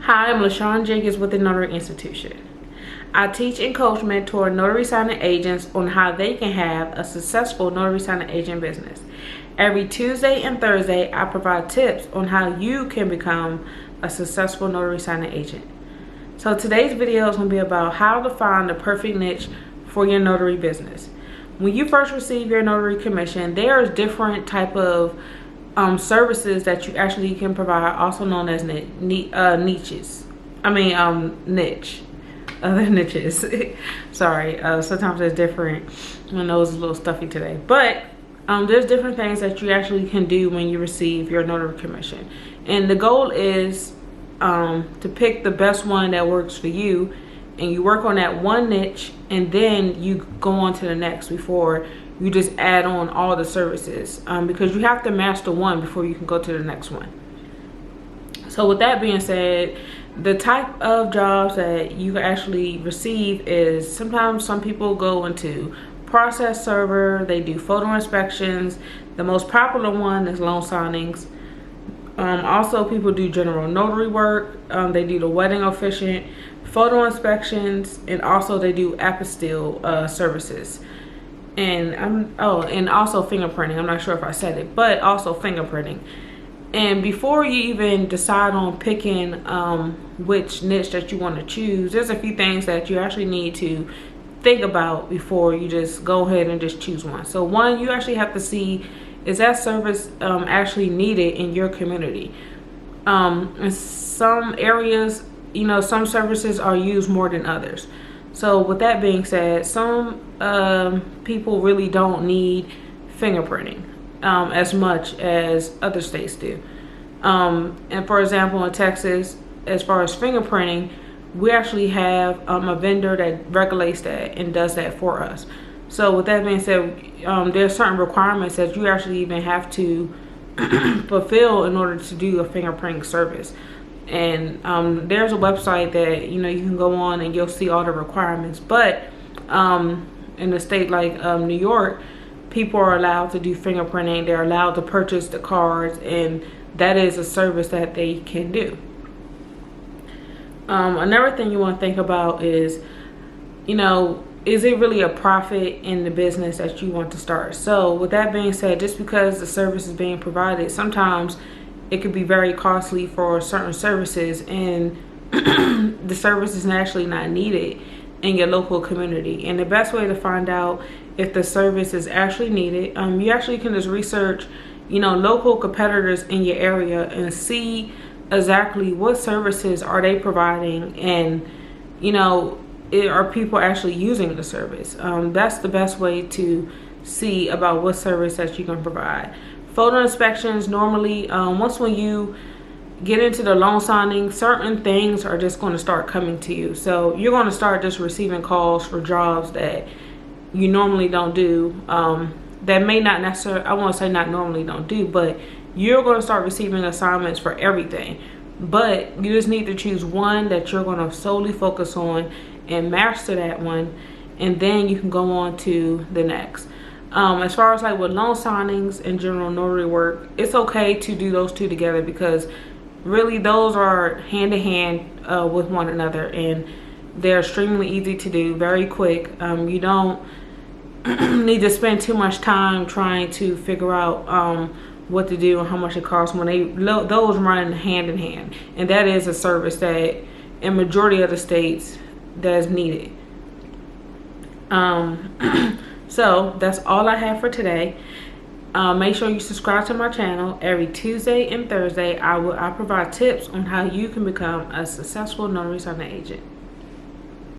Hi, I'm LaShawn Jenkins with the Notary Institution. I teach and coach mentor notary signing agents on how they can have a successful notary signing agent business. Every Tuesday and Thursday, I provide tips on how you can become a successful notary signing agent. So today's video is going to be about how to find the perfect niche for your notary business. When you first receive your notary commission, there's different type of services that you actually can provide, also known as niches. Niche. Other niches. Sorry, sometimes it's different. My nose is a little stuffy today. But there's different things that you actually can do when you receive your notary commission. And the goal is to pick the best one that works for you, and you work on that one niche, and then you go on to the next before you just add on all the services, because you have to master one before you can go to the next one. So with that being said, the type of jobs that you can actually receive is sometimes some people go into process server, they do photo inspections. The most popular one is loan signings. Also, people do general notary work. They do the wedding officiant, photo inspections, and also they do apostille services. And also fingerprinting. I'm not sure if I said it, but also fingerprinting. And before you even decide on picking which niche that you want to choose, there's a few things that you actually need to think about before you just go ahead and just choose one. So one, you actually have to see, is that service actually needed in your community? In some areas, some services are used more than others. So with that being said, some people really don't need fingerprinting as much as other states do. And for example, in Texas, as far as fingerprinting, we actually have a vendor that regulates that and does that for us. So with that being said, there's certain requirements that you actually even have to fulfill in order to do a fingerprinting service. And there's a website that you can go on and you'll see all the requirements. But in a state like New York, people are allowed to do fingerprinting. They're allowed to purchase the cards, and that is a service that they can do. Another thing you want to think about is, is it really a profit in the business that you want to start? So with that being said, just because the service is being provided, sometimes it could be very costly for certain services, and the service is actually not needed in your local community. And the best way to find out if the service is actually needed, you actually can just research, local competitors in your area and see exactly what services are they providing, and are people actually using the service. That's the best way to see about what service that you can provide. Photo inspections, normally once when you get into the loan signing, certain things are just going to start coming to you. So you're going to start just receiving calls for jobs that you normally don't do, that may not necessarily, I won't say not normally don't do, but you're going to start receiving assignments for everything. But you just need to choose one that you're going to solely focus on and master that one, and then you can go on to the next. As far as like with loan signings and general notary work, it's okay to do those two together, because really those are hand in hand with one another, and they're extremely easy to do, very quick. You don't need to spend too much time trying to figure out what to do and how much it costs when those run hand in hand. And that is a service that in majority of the states that's needed. So that's all I have for today. Make sure you subscribe to my channel. Every Tuesday and Thursday, I provide tips on how you can become a successful notary signing agent.